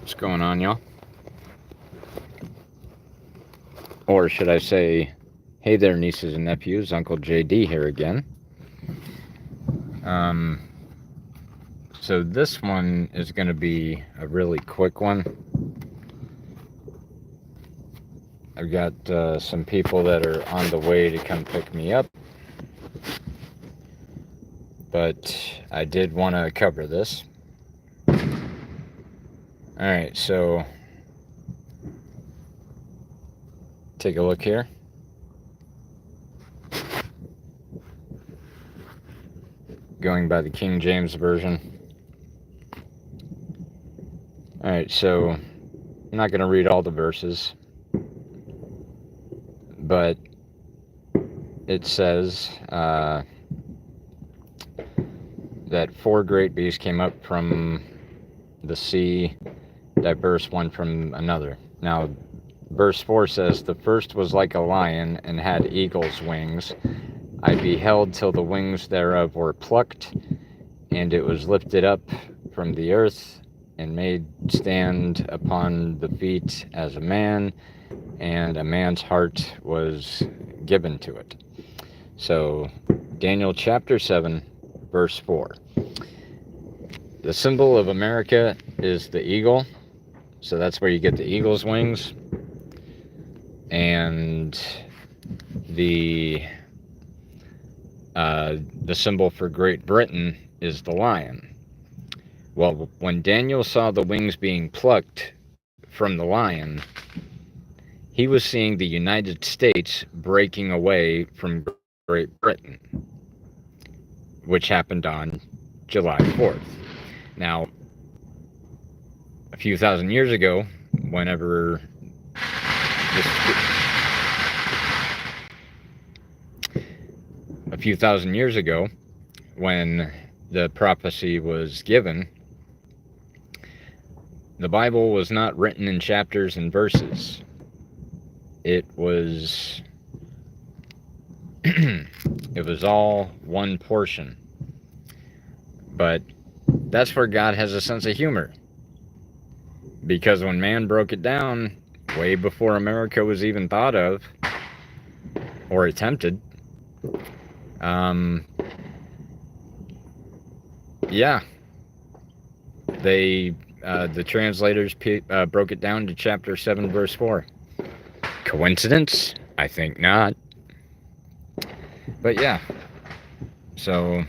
What's going on, y'all? Or should I say, hey there, nieces and nephews, Uncle JD here again. Um, so this one is going to be a really quick one. I've got some people that are on the way to come pick me up, but I did want to cover this. Alright, so take a look here. Going by the King James Version. Alright, so I'm not going to read all the verses, but it says that 4 great beasts came up from the sea, diverse one from another. Now, verse 4 says, the first was like a lion and had eagle's wings. I beheld till the wings thereof were plucked, and it was lifted up from the earth, and made stand upon the feet as a man, and a man's heart was given to it. So, Daniel chapter 7, verse 4. The symbol of America is the eagle, so that's where you get the eagle's wings. And the symbol for Great Britain is the lion. Well, when Daniel saw the wings being plucked from the lion, he was seeing the United States breaking away from Great Britain, which happened on July 4th. Now, a few thousand years ago, whenever when the prophecy was given, the Bible was not written in chapters and verses. It was it was all one portion. But that's where God has a sense of humor. Because when man broke it down, way before America was even thought of or attempted, the translators broke it down to chapter 7, verse 4. Coincidence? I think not. But yeah, so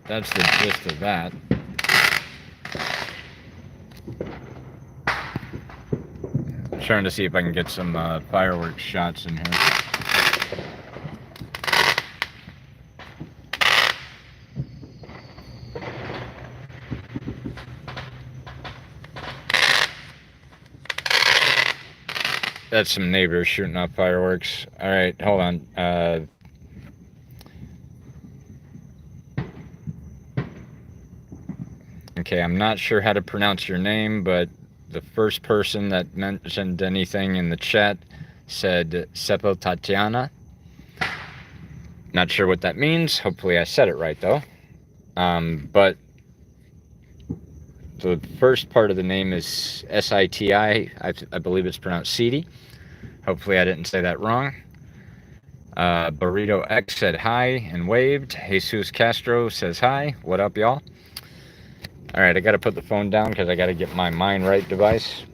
that's the gist of that. I'm trying to see if I can get some fireworks shots in here. That's some neighbors shooting off fireworks. Alright, hold on. Okay, I'm not sure how to pronounce your name, but the first person that mentioned anything in the chat said Seppo Tatiana. Not sure what that means. Hopefully I said it right, though. But the first part of the name is S-I-T-I. I believe it's pronounced Sidi. Hopefully I didn't say that wrong. Burrito X said hi and waved. Jesus Castro says hi. What up, y'all? Alright, I gotta put the phone down because I gotta get my Mind Right device.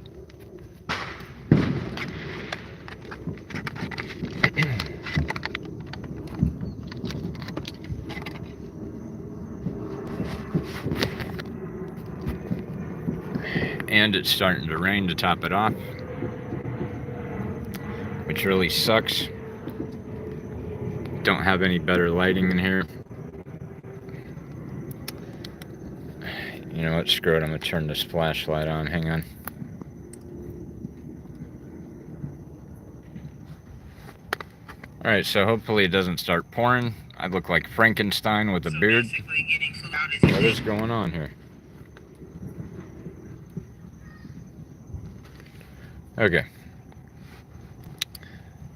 And it's starting to rain to top it off, which really sucks. Don't have any better lighting in here. You know what, screw it, I'm gonna turn this flashlight on, hang on. Alright, so hopefully it doesn't start pouring. I look like Frankenstein with a beard. What is going on here? Okay.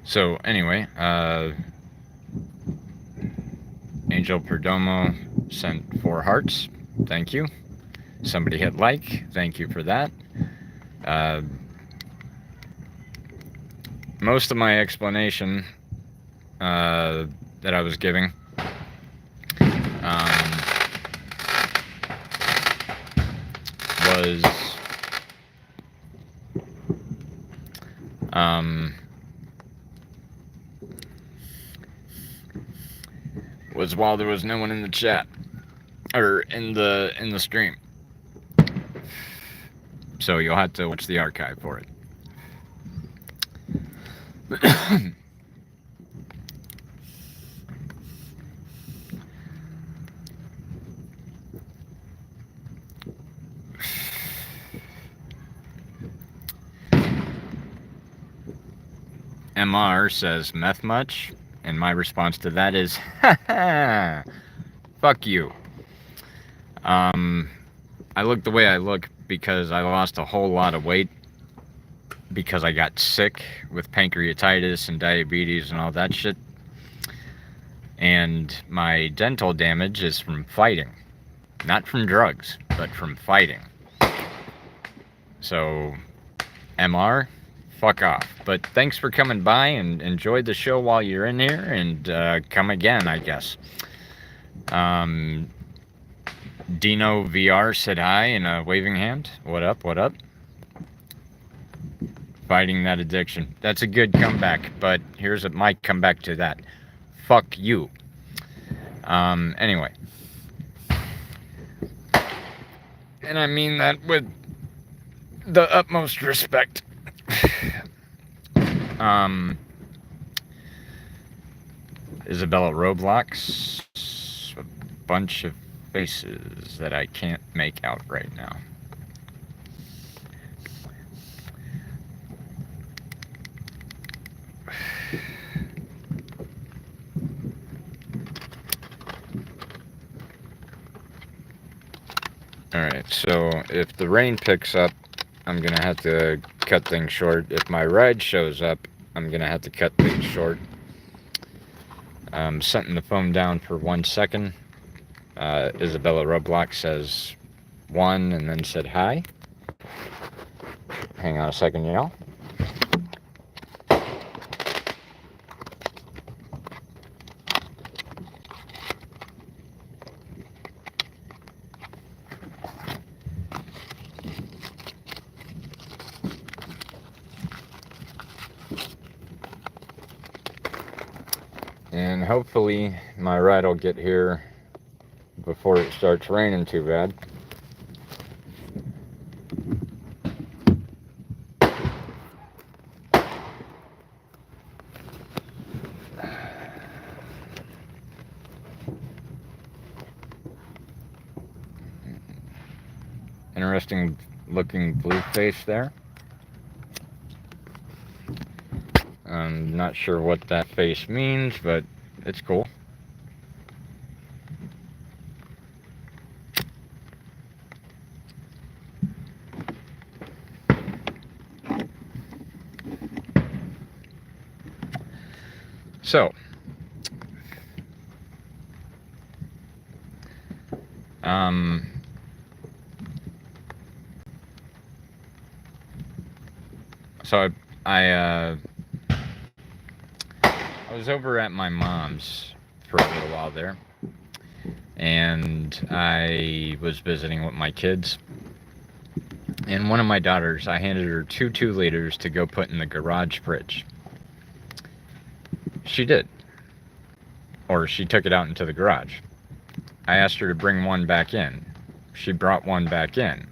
So, anyway, Angel Perdomo sent 4 hearts. Thank you. Somebody hit like. Thank you for that. Most of my explanation that I was giving was while there was no one in the chat or in the stream. So you'll have to watch the archive for it. MR says, meth much? And my response to that is, ha ha, fuck you. I look the way I look because I lost a whole lot of weight because I got sick with pancreatitis and diabetes and all that shit. And my dental damage is from fighting. Not from drugs, but from fighting. So, MR, fuck off. But thanks for coming by and enjoy the show while you're in here, and come again, I guess. Dino VR said hi in a waving hand. What up, what up? Fighting that addiction. That's a good comeback, but here's my comeback to that. Fuck you. Anyway. And I mean that with the utmost respect. Isabella Roblox. A bunch of faces that I can't make out right now. Alright, so if the rain picks up, I'm gonna have to cut things short. If my ride shows up, I'm gonna have to cut things short. I'm setting the phone down for 1 second. Isabella Roblox says 1 and then said hi. Hang on a second, y'all. And hopefully my ride will get here before it starts raining too bad. Interesting looking blue face there. I'm not sure what that face means, but it's cool. So, I was over at my mom's for a little while there, and I was visiting with my kids, and one of my daughters, I handed her 2 2-liters to go put in the garage fridge. She did. Or she took it out into the garage. I asked her to bring one back in. She brought one back in.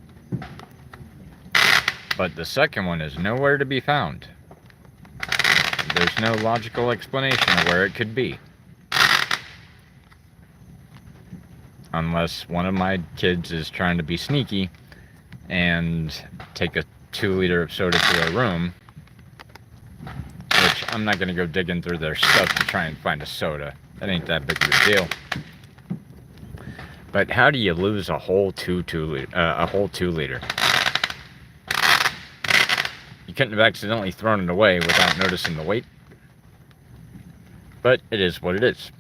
But the second one is nowhere to be found. There's no logical explanation of where it could be. Unless one of my kids is trying to be sneaky and take a 2-liter of soda to their room, which I'm not going to go digging through their stuff to try and find a soda. That ain't that big of a deal. But how do you lose a whole 2-liter? You couldn't have accidentally thrown it away without noticing the weight. But it is what it is.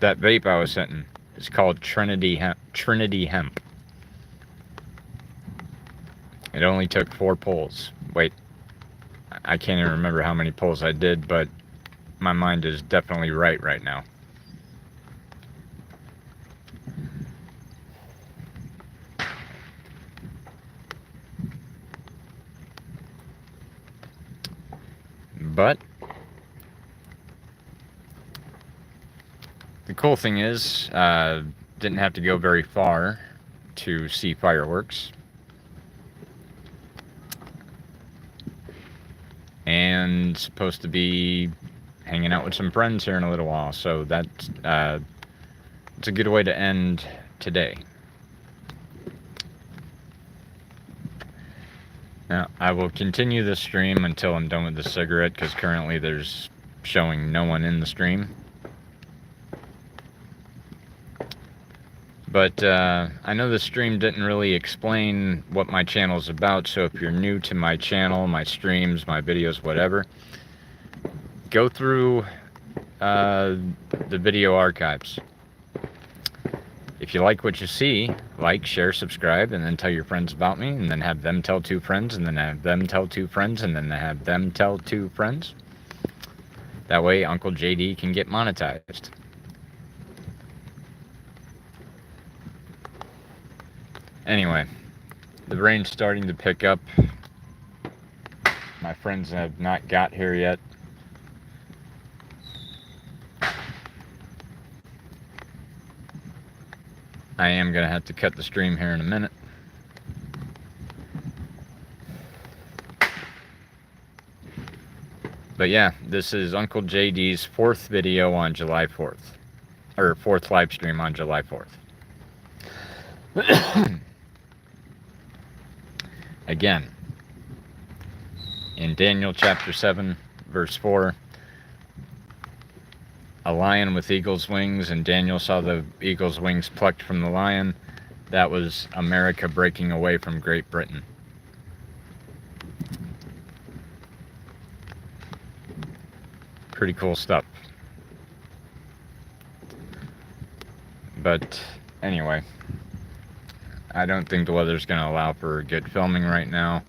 That vape I was hitting is called Trinity Hemp. Trinity Hemp. It only took 4 pulls. Wait, I can't even remember how many pulls I did, but my mind is definitely right now. But the cool thing is, didn't have to go very far to see fireworks. And supposed to be hanging out with some friends here in a little while, so that's it's a good way to end today. Now, I will continue the stream until I'm done with the cigarette, because currently there's showing no one in the stream. But I know the stream didn't really explain what my channel is about, so if you're new to my channel, my streams, my videos, whatever, go through the video archives. If you like what you see, like, share, subscribe, and then tell your friends about me, and then have them tell 2 friends, and then have them tell 2 friends, and then have them tell 2 friends. That way Uncle JD can get monetized. Anyway, the rain's starting to pick up. My friends have not got here yet. I am going to have to cut the stream here in a minute. But yeah, this is Uncle JD's 4th video on July 4th. Or 4th live stream on July 4th. Again, in Daniel chapter 7, verse 4, a lion with eagle's wings, and Daniel saw the eagle's wings plucked from the lion. That was America breaking away from Great Britain. Pretty cool stuff. But anyway, I don't think the weather's going to allow for good filming right now.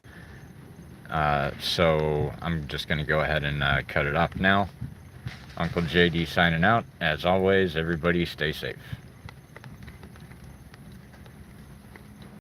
So I'm just going to go ahead and cut it off now. Uncle JD signing out. As always, everybody stay safe.